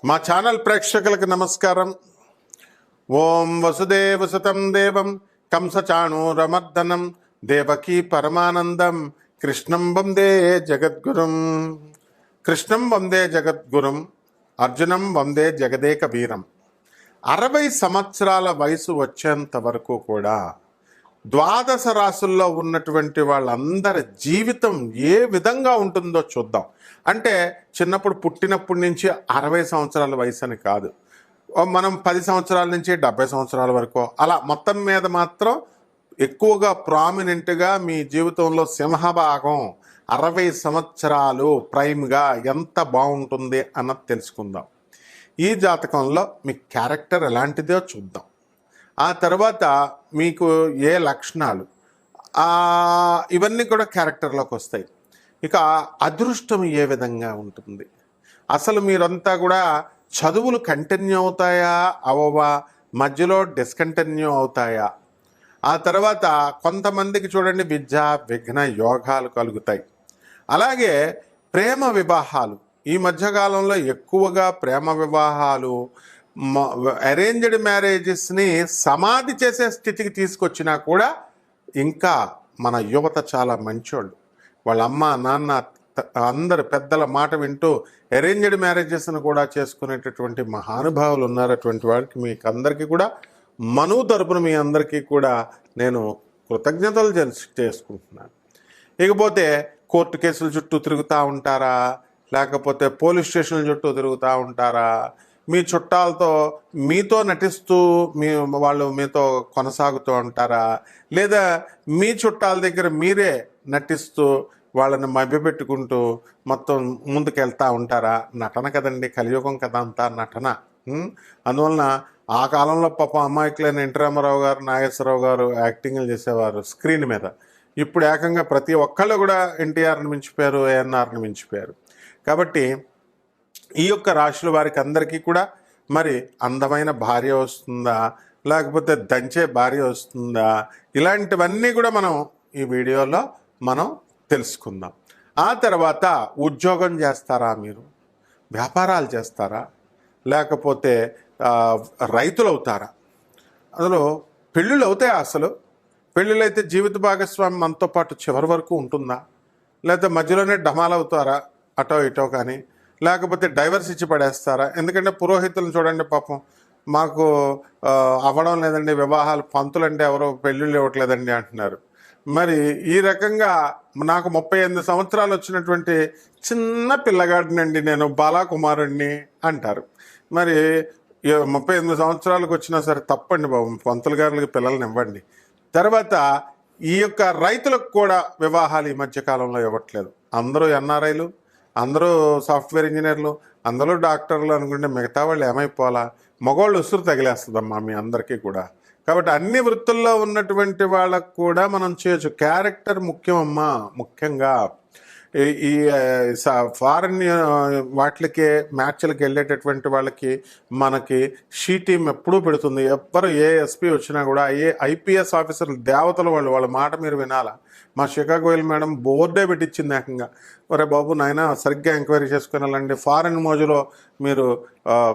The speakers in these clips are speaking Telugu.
మా ఛానల్ ప్రేక్షకులకు నమస్కారం. ఓం వసుదేవసుతం దేవం కంసచాణూరమర్దనం దేవకీ పరమానందం కృష్ణం వందే జగద్గురుం. కృష్ణం వందే జగద్గురుం, అర్జునం వందే జగదేక వీరం. 60 సంవత్సరాల వయసు వచ్చేంత వరకు కూడా ద్వాదశ రాశుల్లో ఉన్నటువంటి వాళ్ళందరి జీవితం ఏ విధంగా ఉంటుందో చూద్దాం. అంటే చిన్నప్పుడు పుట్టినప్పటి నుంచి 60 సంవత్సరాల వయసు అని కాదు, మనం 10 సంవత్సరాల నుంచి 70 సంవత్సరాల వరకు అలా మొత్తం మీద మాత్రం ఎక్కువగా ప్రామినెంట్గా మీ జీవితంలో సింహభాగం 60 సంవత్సరాలు ప్రైమ్గా ఎంత బాగుంటుంది అన్నది తెలుసుకుందాం. ఈ జాతకంలో మీ క్యారెక్టర్ ఎలాంటిదో చూద్దాం. ఆ తర్వాత మీకు ఏ లక్షణాలు ఇవన్నీ కూడా క్యారెక్టర్లోకి వస్తాయి. ఇక అదృష్టం ఏ విధంగా ఉంటుంది, అసలు మీరంతా కూడా చదువులు కంటిన్యూ అవుతాయా అవవా, మధ్యలో డిస్కంటిన్యూ అవుతాయా, ఆ తర్వాత కొంతమందికి చూడండి విద్య విఘ్న యోగాలు కలుగుతాయి. అలాగే ప్రేమ వివాహాలు, ఈ మధ్యకాలంలో ఎక్కువగా ప్రేమ వివాహాలు అరేంజ్డ్ మ్యారేజెస్ని సమాధి చేసే స్థితికి తీసుకొచ్చినా కూడా ఇంకా మన యువత చాలా మంచోళ్ళు. వాళ్ళ అమ్మ నాన్న అందరు పెద్దల మాట వింటూ అరేంజ్డ్ మ్యారేజెస్ను కూడా చేసుకునేటటువంటి మహానుభావులు ఉన్నారు. అటువంటి వారికి మీకు అందరికీ కూడా మనువు తరపున మీ అందరికీ కూడా నేను కృతజ్ఞతలు చేసుకుంటున్నాను. ఇకపోతే కోర్టు కేసుల చుట్టూ తిరుగుతూ ఉంటారా, లేకపోతే పోలీస్ స్టేషన్ల చుట్టూ తిరుగుతూ ఉంటారా, మీ చుట్టాలతో మీతో నటిస్తూ వాళ్ళు మీతో కొనసాగుతూ ఉంటారా, లేదా మీ చుట్టాల దగ్గర మీరే నటిస్తూ వాళ్ళని మభ్యపెట్టుకుంటూ మొత్తం ముందుకెళ్తూ ఉంటారా? నటన కదండి, కలియుగం కదా అంతా నటన. అందువలన ఆ కాలంలో పాపం అమాయకులైన ఎన్టీ రామారావు గారు, నాగేశ్వరరావు గారు యాక్టింగ్లు చేసేవారు స్క్రీన్ మీద. ఇప్పుడు ఏకంగా ప్రతి ఒక్కళ్ళు కూడా ఎన్టీఆర్ని మించిపోయారు, ఏఎన్ఆర్ని మించిపోయారు. కాబట్టి ఈ యొక్క రాశుల వారికి అందరికీ కూడా మరి అందమైన భార్య వస్తుందా, లేకపోతే దంచే భార్య వస్తుందా, ఇలాంటివన్నీ కూడా మనం ఈ వీడియోలో మనం తెలుసుకుందాం. ఆ తర్వాత ఉద్యోగం చేస్తారా, మీరు వ్యాపారాలు చేస్తారా, లేకపోతే రైతులు అవుతారా, అందులో పెళ్ళిళ్ళు అవుతాయా, అసలు పెళ్ళిళ్ళు అయితే జీవిత భాగస్వామి మనతో పాటు చివరి వరకు ఉంటుందా, లేకపోతే మధ్యలోనే డమాల్ అవుతారా అటో ఇటో కానీ, లేకపోతే డైవర్స్ ఇచ్చి పడేస్తారా? ఎందుకంటే పురోహితులను చూడండి, పాపం మాకు అవ్వడం లేదండి వివాహాలు, పంతులు అంటే ఎవరో పెళ్ళిళ్ళు ఇవ్వట్లేదండి అంటున్నారు. మరి ఈ రకంగా నాకు 38 సంవత్సరాలు వచ్చినటువంటి చిన్న పిల్లగాడినండి నేను, బాలాకుమారుణ్ణి అంటారు. మరి 38 సంవత్సరాలకు వచ్చినా సరే తప్పండి బాబు, పంతులు గారులకి పిల్లల్ని ఇవ్వండి. తర్వాత ఈ యొక్క రైతులకు కూడా వివాహాలు ఈ మధ్యకాలంలో ఇవ్వట్లేదు. అందరూ ఎన్ఆర్ఐలు, అందరూ సాఫ్ట్వేర్ ఇంజనీర్లు, అందరూ డాక్టర్లు అనుకుంటే మిగతా వాళ్ళు ఏమైపోవాలా? మగవాళ్ళు ఉసురు తగిలేస్తుందమ్మా మీ అందరికీ కూడా. కాబట్టి అన్ని వృత్తుల్లో ఉన్నటువంటి వాళ్ళకు కూడా మనం చేయొచ్చు. క్యారెక్టర్ ముఖ్యమమ్మా. ముఖ్యంగా ఈ ఫారెన్ వాటికి మ్యాచ్లకి వెళ్ళేటటువంటి వాళ్ళకి మనకి షీ టీం ఎప్పుడూ పెడుతుంది. ఎవ్వరు ఏ ఎస్పీ వచ్చినా కూడా ఐపీఎస్ ఆఫీసర్లు దేవతలు వాళ్ళ మాట మీరు వినాలా. మా షికాగో వెళ్ళి మేడం బోర్డే పెట్టించింది ఏకంగా, ఒరే బాబు నాయన సరిగ్గా ఎంక్వైరీ చేసుకుని వెళ్ళండి, ఫారెన్ మోజులో మీరు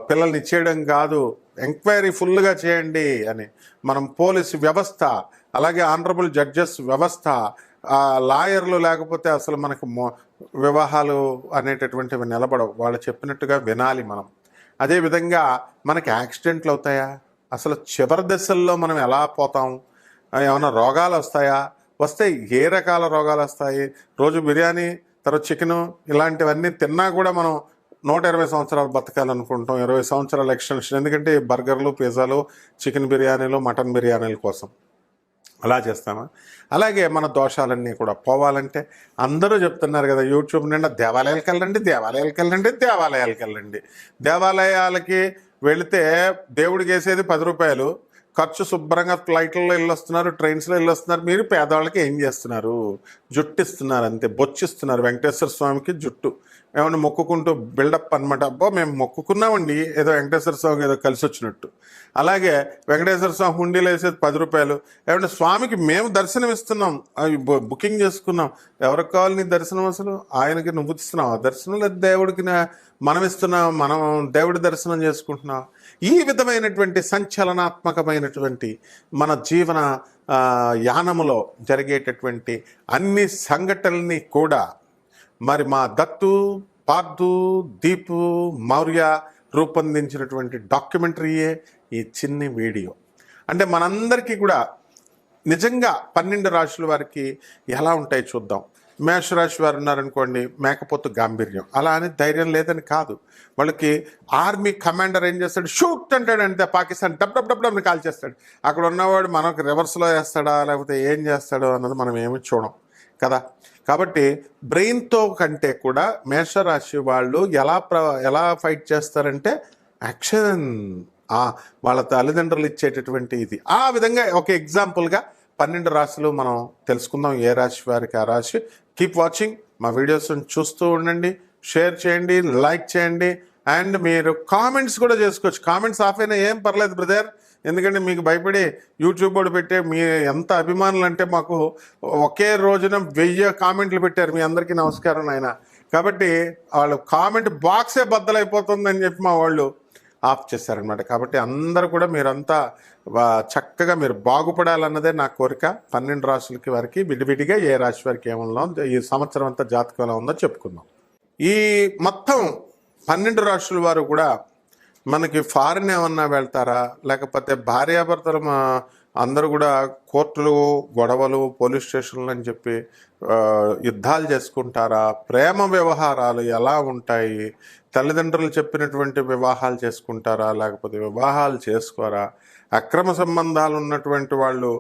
పిల్లల్ని ఇచ్చేయడం కాదు, ఎంక్వైరీ ఫుల్గా చేయండి అని. మనం పోలీసు వ్యవస్థ, అలాగే ఆనరబుల్ జడ్జెస్ వ్యవస్థ, లాయర్లు లేకపోతే అసలు మనకు వివాహాలు అనేటటువంటివి నిలబడవు. వాళ్ళు చెప్పినట్టుగా వినాలి మనం. అదేవిధంగా మనకి యాక్సిడెంట్లు అవుతాయా, అసలు చివరి దశల్లో మనం ఎలా పోతాం, ఏమైనా రోగాలు వస్తాయా, వస్తే ఏ రకాల రోగాలు వస్తాయి? రోజు బిర్యానీ తర్వాత చికెను ఇలాంటివన్నీ తిన్నా కూడా మనం 120 సంవత్సరాలు బతకాలనుకుంటాం, 20 సంవత్సరాల ఎక్స్టెన్షన్. ఎందుకంటే బర్గర్లు, పిజ్జాలు, చికెన్ బిర్యానీలు, మటన్ బిర్యానీల కోసం అలా చేస్తామా? అలాగే మన దోషాలన్నీ కూడా పోవాలంటే అందరూ చెప్తున్నారు కదా యూట్యూబ్ నిండా, దేవాలయాలకు వెళ్ళండి, దేవాలయాలకు వెళ్ళండి, దేవాలయాలకు వెళ్ళండి. దేవాలయాలకి వెళితే దేవుడికి వేసేది 10 రూపాయలు ఖర్చు, శుభ్రంగా ఫ్లైట్లలో వెళ్ళొస్తున్నారు, ట్రైన్స్లో వెళ్ళొస్తున్నారు. మీరు పేదవాళ్ళకి ఏం చేస్తున్నారు? జుట్టు ఇస్తున్నారు అంతే, బొచ్చిస్తున్నారు. వెంకటేశ్వర స్వామికి జుట్టు, ఏమన్నా మొక్కుకుంటూ బిల్డప్ అనమాట. అబ్బో మేము మొక్కుకున్నామండి ఏదో వెంకటేశ్వర స్వామికి ఏదో కలిసి వచ్చినట్టు. అలాగే వెంకటేశ్వర స్వామి హుండీలు వేసేది 10 రూపాయలు. ఏమంటే స్వామికి మేము దర్శనం ఇస్తున్నాం, అవి బుకింగ్ చేసుకున్నాం, ఎవరికి కావాలి నీ దర్శనం? అసలు ఆయనకి నువ్వు ఇస్తున్నావు దర్శనం, లేదు దేవుడికి మనం ఇస్తున్నాం, మనం దేవుడి దర్శనం చేసుకుంటున్నాం. ఈ విధమైనటువంటి సంచలనాత్మకమైనటువంటి మన జీవన యానములో జరిగేటటువంటి అన్ని సంఘటనల్ని కూడా మరి మా దత్తు, పార్థు, దీపు, మౌర్య రూపొందించినటువంటి డాక్యుమెంటరీయే ఈ చిన్ని వీడియో. అంటే మనందరికీ కూడా నిజంగా 12 రాశుల వారికి ఎలా ఉంటాయి చూద్దాం. మేషరాశి వారు ఉన్నారనుకోండి, మేకపోతు గాంభీర్యం, అలా అని ధైర్యం లేదని కాదు. వాళ్ళకి ఆర్మీ కమాండర్ ఏం చేస్తాడు, షూట్ అంటాడు, అంటే పాకిస్తాన్ డబ్ డబ్ డబ్ డబ్ని కాల్ చేస్తాడు. అక్కడ ఉన్నవాడు మనకు రివర్స్లో వేస్తాడా లేకపోతే ఏం చేస్తాడో అన్నది మనం ఏమి చూడం కదా. కాబట్టి బ్రెయిన్తో కంటే కూడా మేషరాశి వాళ్ళు ఎలా ఫైట్ చేస్తారంటే యాక్షన్, వాళ్ళ తల్లిదండ్రులు ఇచ్చేటటువంటి ఇది. ఆ విధంగా ఒక ఎగ్జాంపుల్గా 12 రాశులు మనం తెలుసుకుందాం, ఏ రాశి వారికి ఆ రాశి. కీప్ వాచింగ్, మా వీడియోస్ చూస్తూ ఉండండి, షేర్ చేయండి, లైక్ చేయండి, అండ్ మీరు కామెంట్స్ కూడా చేసుకోవచ్చు. కామెంట్స్ ఆఫ్ అయినా ఏం పర్లేదు బ్రదర్, ఎందుకంటే మీకు భయపడి యూట్యూబ్ కూడా పెట్టే మీ ఎంత అభిమానులు అంటే మాకు ఒకే రోజున 1000 కామెంట్లు పెట్టారు. మీ అందరికీ నమస్కారం నాయన. కాబట్టి వాళ్ళు కామెంట్ బాక్సే బద్దలైపోతుందని చెప్పి మా వాళ్ళు ఆఫ్ చేశారనమాట. కాబట్టి అందరూ కూడా మీరంతా చక్కగా మీరు బాగుపడాలన్నదే నా కోరిక. 12 రాశులకి వారికి విడివిడిగా ఏ రాశి వారికి ఏమన్నా ఈ సంవత్సరం అంతా జాతకం ఎలా ఉందో చెప్పుకుందాం. ఈ మొత్తం 12 రాశుల వారు కూడా మనకి ఫారిన్ ఏమన్నా వెళ్తారా, లేకపోతే భార్యాభర్తలు అందరూ కూడా కోర్టులు, గొడవలు, పోలీస్ స్టేషన్లు అని చెప్పి యుద్ధాలు చేసుకుంటారా, ప్రేమ వ్యవహారాలు ఎలా ఉంటాయి, తల్లిదండ్రులు చెప్పినటువంటి వివాహాలు చేసుకుంటారా, లేకపోతే వివాహాలు చేసుకోరా, అక్రమ సంబంధాలు ఉన్నటువంటి వాళ్ళు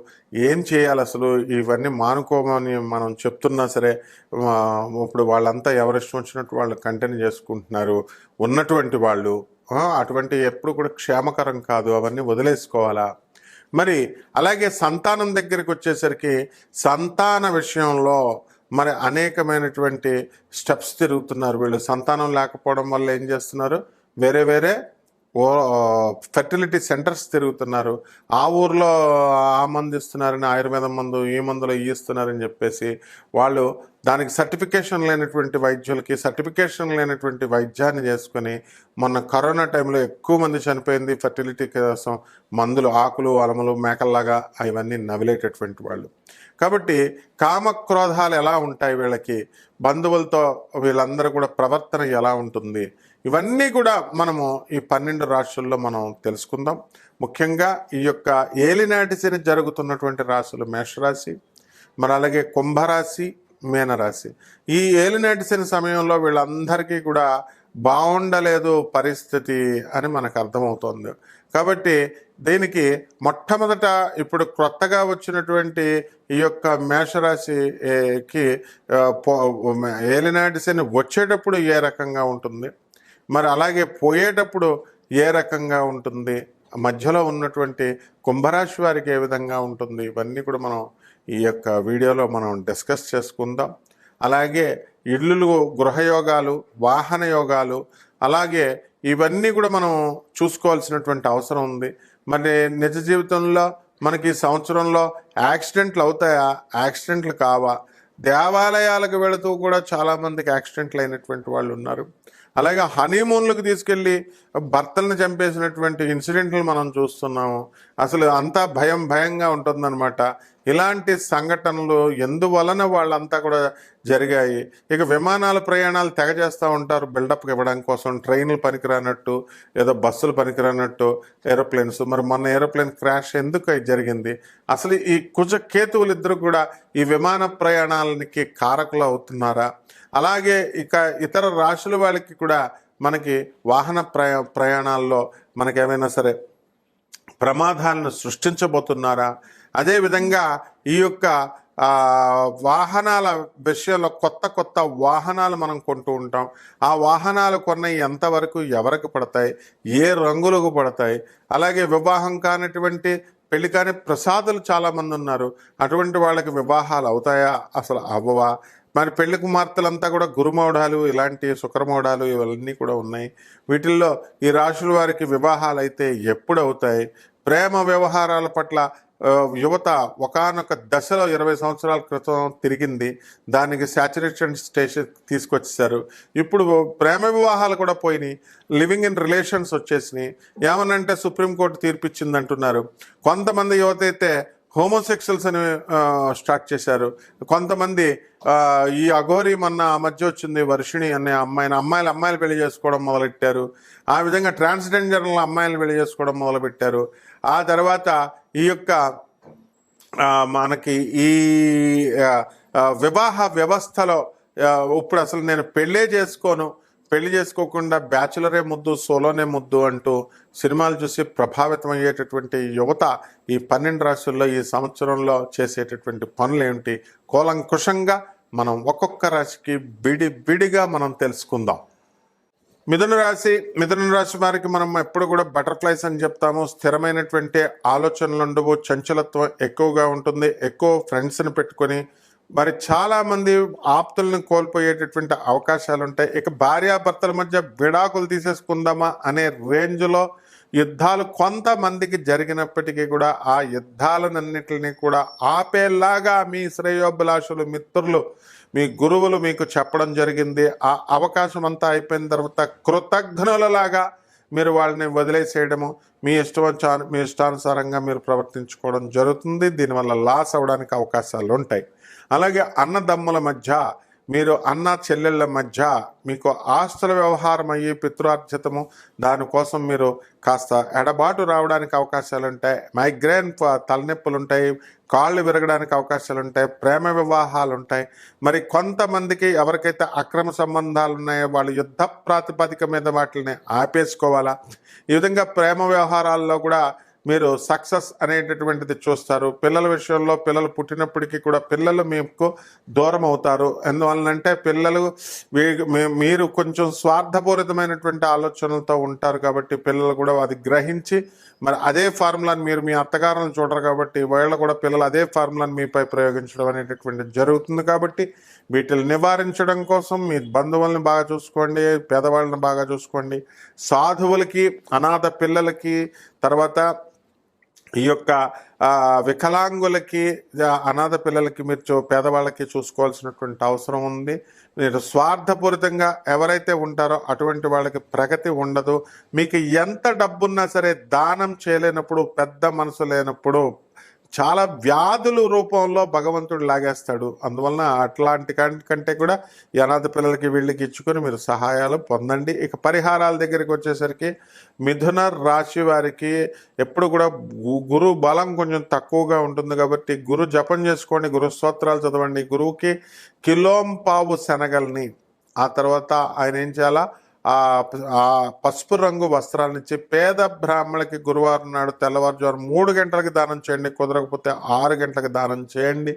ఏం చేయాలి, అసలు ఇవన్నీ మానుకోమని మనం చెప్తున్నా సరే ఇప్పుడు వాళ్ళంతా ఎవరిష్టం వచ్చినట్టు వాళ్ళు కంటిన్యూ చేసుకుంటున్నారు. ఉన్నటువంటి వాళ్ళు అటువంటి ఎప్పుడు కూడా క్షేమకరం కాదు, అవన్నీ వదిలేసుకోవాలా. మరి అలాగే సంతానం దగ్గరికి వచ్చేసరికి సంతాన విషయంలో మరి అనేకమైనటువంటి స్టెప్స్ తిరుగుతున్నారు వీళ్ళు. సంతానం లేకపోవడం వల్ల ఏం చేస్తున్నారు, వేరే ఫెర్టిలిటీ సెంటర్స్ తిరుగుతున్నారు. ఆ ఊర్లో ఆ మందు ఇస్తున్నారని, ఆయుర్వేదం మందు, ఈ మందులో ఇస్తున్నారని చెప్పేసి వాళ్ళు దానికి సర్టిఫికేషన్ లేనటువంటి వైద్యులకి సర్టిఫికేషన్ లేనటువంటి వైద్యాన్ని చేసుకొని మొన్న కరోనా టైంలో ఎక్కువ మంది చనిపోయింది ఫెర్టిలిటీ కోసం. మందులు, ఆకులు, అలములు, మేకల్లాగా అవన్నీ నవిలేటటువంటి వాళ్ళు. కాబట్టి కామక్రోధాలు ఎలా ఉంటాయి వీళ్ళకి, బంధువులతో వీళ్ళందరూ కూడా ప్రవర్తన ఎలా ఉంటుంది, ఇవన్నీ కూడా మనము ఈ 12 రాశుల్లో మనం తెలుసుకుందాం. ముఖ్యంగా ఈ యొక్క ఏలినాటి శని జరుగుతున్నటువంటి రాశులు మేషరాశి, మరి అలాగే కుంభరాశి, మీనరాశి. ఈ ఏలినాటి శని సమయంలో వీళ్ళందరికీ కూడా బాగుండలేదు పరిస్థితి అని మనకు అర్థమవుతుంది. కాబట్టి దీనికి మొట్టమొదట ఇప్పుడు కొత్తగా వచ్చినటువంటి ఈ యొక్క మేషరాశికి ఏలినాటి శని వచ్చేటప్పుడు ఏ రకంగా ఉంటుంది, మరి అలాగే పోయేటప్పుడు ఏ రకంగా ఉంటుంది, మధ్యలో ఉన్నటువంటి కుంభరాశి వారికి ఏ విధంగా ఉంటుంది, ఇవన్నీ కూడా మనం ఈ యొక్క వీడియోలో మనం డిస్కస్ చేసుకుందాం. అలాగే ఇళ్ళు, గృహయోగాలు, వాహన యోగాలు, అలాగే ఇవన్నీ కూడా మనం చూసుకోవాల్సినటువంటి అవసరం ఉంది. మరి నిజ జీవితంలో మనకి సంవత్సరంలో యాక్సిడెంట్లు అవుతాయా, యాక్సిడెంట్లు కావా, దేవాలయాలకు వెళుతూ కూడా చాలామందికి యాక్సిడెంట్లు అయినటువంటి వాళ్ళు ఉన్నారు. అలాగే హనీమూన్లకు తీసుకెళ్ళి భర్తలను చంపేసినటువంటి ఇన్సిడెంట్లు మనం చూస్తున్నాము. అసలు అంతా భయంగా ఉంటుందన్నమాట. ఇలాంటి సంఘటనలు ఎందువలన వాళ్ళంతా కూడా జరిగాయి. ఇక విమానాల ప్రయాణాలు తెగ చేస్తూ ఉంటారు బిల్డప్కి ఇవ్వడం కోసం. ట్రైన్లు పనికిరానట్టు, ఏదో బస్సులు పనికిరానట్టు ఏరోప్లేన్స్. మరి మొన్న ఏరోప్లేన్ క్రాష్ ఎందుకు జరిగింది? అసలు ఈ కుజ కేతువులు ఇద్దరు కూడా ఈ విమాన ప్రయాణాలకి కారకులు అవుతున్నారా? అలాగే ఇక ఇతర రాశుల వాళ్ళకి కూడా మనకి వాహన ప్రయాణాల్లో మనకేమైనా సరే ప్రమాదాలను సృష్టించబోతున్నారా? అదేవిధంగా ఈ యొక్క వాహనాల విషయంలో కొత్త వాహనాలు మనం కొంటూ ఉంటాం. ఆ వాహనాలు కొన్నవి ఎంతవరకు ఎవరికి పడతాయి, ఏ రంగులకు పడతాయి? అలాగే వివాహం కానిటువంటి, పెళ్లి కాని ప్రసాదులు చాలామంది ఉన్నారు. అటువంటి వాళ్ళకి వివాహాలు అవుతాయా, అసలు అవ్వవా? మరి పెళ్లి కుమార్తెలంతా కూడా గురుమౌఢాలు, ఇలాంటి శుక్రమౌఢాలు ఇవన్నీ కూడా ఉన్నాయి. వీటిల్లో ఈ రాశుల వారికి వివాహాలు అయితే ఎప్పుడు అవుతాయి? ప్రేమ వ్యవహారాల పట్ల యువత ఒకానొక దశలో 20 సంవత్సరాల క్రితం తిరిగింది, దానికి సాచురేషన్ స్టేషన్ తీసుకొచ్చేసారు. ఇప్పుడు ప్రేమ వివాహాలు కూడా పోయినాయి, లివింగ్ ఇన్ రిలేషన్స్ వచ్చేసినాయి. ఏమనంటే సుప్రీంకోర్టు తీర్పిచ్చింది అంటున్నారు. కొంతమంది యువత అయితే హోమోసెక్షువల్స్ అని స్టార్ట్ చేశారు. కొంతమంది ఈ అఘోరి మొన్న మధ్య వచ్చింది వర్షిణి అనే అమ్మాయిలు పెళ్లి చేసుకోవడం మొదలెట్టారు. ఆ విధంగా ట్రాన్స్జెండర్ల అమ్మాయిలు పెళ్లి చేసుకోవడం మొదలుపెట్టారు. ఆ తర్వాత ఈ యొక్క మనకి ఈ వివాహ వ్యవస్థలో ఇప్పుడు అసలు నేను పెళ్లి చేసుకోకుండా బ్యాచులరే ముద్దు, సోలోనే ముద్దు అంటూ సినిమాలు చూసి ప్రభావితం అయ్యేటటువంటి యువత ఈ 12 రాశుల్లో ఈ సంవత్సరంలో చేసేటటువంటి పనులు ఏమిటి కూలంకుషంగా మనం ఒక్కొక్క రాశికి విడిగా మనం తెలుసుకుందాం. మిథున రాశి వారికి మనం ఎప్పుడు కూడా బటర్ఫ్లైస్ అని చెప్తాము. స్థిరమైనటువంటి ఆలోచనలు ఉండవు, చంచలత్వం ఎక్కువగా ఉంటుంది, ఎక్కువ ఫ్రెండ్స్ని పెట్టుకొని మరి చాలామంది ఆప్తులను కోల్పోయేటటువంటి అవకాశాలు ఉంటాయి. ఇక భార్యాభర్తల మధ్య విడాకులు తీసేసుకుందామా అనే రేంజ్లో యుద్ధాలు కొంతమందికి జరిగినప్పటికీ కూడా ఆ యుద్ధాలన్నింటినీ కూడా ఆపేలాగా మీ శ్రేయోభిలాషులు, మిత్రులు, మీ గురువులు మీకు చెప్పడం జరిగింది. ఆ అవకాశం అంతా అయిపోయిన తర్వాత కృతజ్ఞులలాగా మీరు వాళ్ళని వదిలేసేయడము, మీ ఇష్టానుసారంగా మీరు ప్రవర్తించుకోవడం జరుగుతుంది. దీనివల్ల లాస్ అవ్వడానికి అవకాశాలు ఉంటాయి. అలాగే అన్నదమ్ముల మధ్య, మీరు అన్న చెల్లెళ్ళ మధ్య మీకు ఆస్తుల వ్యవహారం అయ్యి పితృార్జితము, దానికోసం మీరు కాస్త ఎడబాటు రావడానికి అవకాశాలు ఉంటాయి. మైగ్రేన్ తలనొప్పులు ఉంటాయి, కాళ్ళు విరగడానికి అవకాశాలు ఉంటాయి, ప్రేమ వివాహాలు ఉంటాయి. మరి కొంతమందికి ఎవరికైతే అక్రమ సంబంధాలు ఉన్నాయో వాళ్ళు యుద్ధ ప్రాతిపదిక మీద వాటిని ఆపేసుకోవాలా. ఈ విధంగా ప్రేమ వ్యవహారాల్లో కూడా మీరు సక్సెస్ అనేటటువంటిది చూస్తారు. పిల్లల విషయంలో పిల్లలు పుట్టినప్పటికీ కూడా పిల్లలు మీకు దూరం అవుతారు. ఎందువలనంటే పిల్లలు మీరు కొంచెం స్వార్థపూరితమైనటువంటి ఆలోచనలతో ఉంటారు కాబట్టి పిల్లలు కూడా అది గ్రహించి మరి అదే ఫార్ములాని మీరు మీ అత్తగారులను చూడరు కాబట్టి వీళ్ళు కూడా పిల్లలు అదే ఫార్ములాని మీపై ప్రయోగించడం అనేటటువంటిది జరుగుతుంది. కాబట్టి వీటిని నివారించడం కోసం మీ బంధువుల్ని బాగా చూసుకోండి, పేదవాళ్ళని బాగా చూసుకోండి. సాధువులకి, అనాథ పిల్లలకి, తర్వాత ఈ యొక్క వికలాంగులకి, అనాథ పిల్లలకి మీరు పేదవాళ్ళకి చూసుకోవాల్సినటువంటి అవసరం ఉంది. మీరు స్వార్థపూరితంగా ఎవరైతే ఉంటారో అటువంటి వాళ్ళకి ప్రగతి ఉండదు. మీకు ఎంత డబ్బున్నా సరే దానం చేయలేనప్పుడు, పెద్ద మనసు లేనప్పుడు చాలా వ్యాధుల రూపంలో భగవంతుడు లాగేస్తాడు. అందువలన అట్లాంటి కంటే కూడా ఈ అనాథ పిల్లలకి వీళ్ళకి ఇచ్చుకొని మీరు సహాయాలు పొందండి. ఇక పరిహారాల దగ్గరికి వచ్చేసరికి మిథున రాశి వారికి ఎప్పుడు కూడా గురు బలం కొంచెం తక్కువగా ఉంటుంది కాబట్టి గురు జపం చేసుకోండి, గురు స్తోత్రాలు చదవండి. గురువుకి కిలోంపావు శనగల్ని, ఆ తర్వాత ఆయన ఏం చేయాలా, ఆ పసుపు రంగు వస్త్రాలనిచ్చి పేద బ్రాహ్మణులకి గురువారం నాడు తెల్లవారుజాము 3 గంటలకి దానం చేయండి, కుదరకపోతే 6 గంటలకు దానం చేయండి.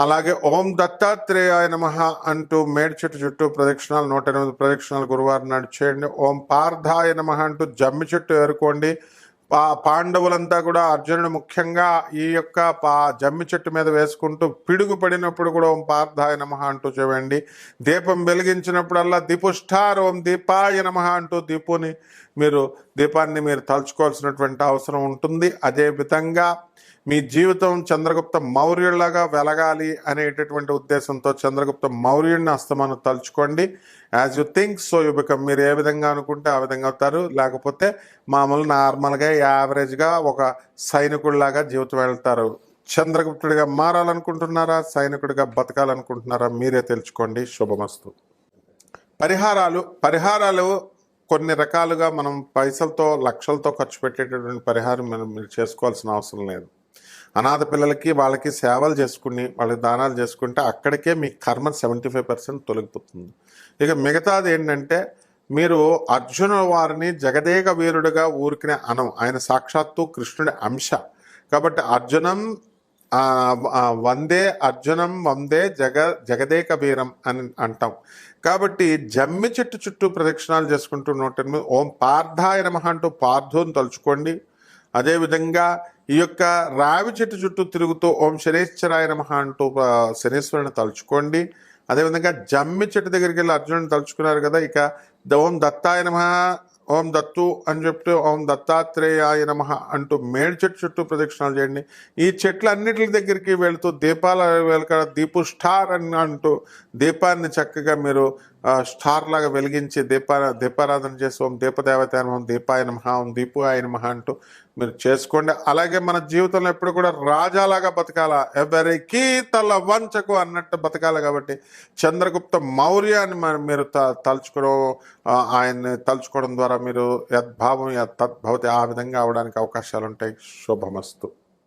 అలాగే ఓం దత్తాత్రేయాయ నమః అంటూ మేడి చెట్టు చుట్టూ ప్రదక్షిణాలు 108 ప్రదక్షిణాలు గురువారం నాడు చేయండి. ఓం పార్థాయ నమః అంటూ జమ్మి చెట్టు ఏరుకోండి. పాండవులంతా కూడా అర్జునుడు ముఖ్యంగా ఈ యొక్క జమ్మి చెట్టు మీద వేసుకుంటూ పిడుగు పడినప్పుడు కూడా ఓం పార్థాయ నమః అంటూ చూడండి. దీపం వెలిగించినప్పుడల్లా దీపుష్ఠార్ ఓం దీపాయ నమః అంటూ దీపాన్ని మీరు తలుచుకోవాల్సినటువంటి అవసరం ఉంటుంది. అదే విధంగా మీ జీవితం చంద్రగుప్త మౌర్యుడిలాగా వెలగాలి అనేటటువంటి ఉద్దేశంతో చంద్రగుప్త మౌర్యుడిని అస్తమానం తలుచుకోండి. As you think so you become. మీరు ఏ విధంగా అనుకుంటే ఆ విధంగా అవుతారు. లేకపోతే మామూలు నార్మల్గా యావరేజ్గా ఒక సైనికుడిలాగా జీవితం వెళ్తారు. చంద్రగుప్తుడిగా మారాలనుకుంటున్నారా, సైనికుడిగా బతకాలనుకుంటున్నారా, మీరే తెలుసుకోండి. శుభమస్తు. పరిహారాలు కొన్ని రకాలుగా మనం పైసలతో, లక్షలతో ఖర్చు పెట్టేటటువంటి పరిహారం మీరు చేసుకోవాల్సిన అవసరం లేదు. అనాథ పిల్లలకి వాళ్ళకి సేవలు చేసుకుని వాళ్ళకి దానాలు చేసుకుంటే అక్కడికే మీ కర్మ 75% తొలగిపోతుంది. ఇక మిగతాది ఏంటంటే మీరు అర్జున వారిని జగదేక వీరుడిగా ఊరికినే ఆయన సాక్షాత్తు కృష్ణుడి అంశ కాబట్టి అర్జునం వందే జగదేక వీరం అని అంటాం. కాబట్టి జమ్మి చెట్టు చుట్టూ ప్రదక్షిణాలు చేసుకుంటూ 108 ఓం పార్థాయ నమః అంటూ పార్థుని తలుచుకోండి. అదేవిధంగా ఈ యొక్క రావి చెట్టు చుట్టూ తిరుగుతూ ఓం శనేశ్వరాయ నమః అంటూ శనేశ్వరుని తలుచుకోండి. అదేవిధంగా జమ్మి చెట్టు దగ్గరికి వెళ్ళి అర్జునుడిని తలుచుకున్నారు కదా, ఇక ఓం దత్తాయ నమః, ఓం దత్తు అని చెప్తూ ఓం దత్తాత్రేయాయ నమః అంటూ మేడి చెట్టు చుట్టూ ప్రదక్షిణాలు చేయండి. ఈ చెట్లన్నిటి దగ్గరికి వెళుతూ దీపాల వెలక దీపు స్టార్ అని అంటూ దీపాన్ని చక్కగా మీరు స్టార్ లాగా వెలిగించి దీపారాధన చేసి ఓం దీపదేవతాయ నమః, దీపాయ నమః, ఓం దీపాయ నమః అంటూ మీరు చేసుకోండి. అలాగే మన జీవితంలో ఎప్పుడు కూడా రాజాలాగా బతకాలా, ఎవరికి తల వంచకు అన్నట్టు బతకాలి. కాబట్టి చంద్రగుప్త మౌర్యాన్ని మీరు తలుచుకోవడం, ఆయన్ని తలుచుకోవడం ద్వారా మీరు యద్భావం యతద్భవతి ఆ విధంగా అవడానికి అవకాశాలు ఉంటాయి. శుభమస్తు.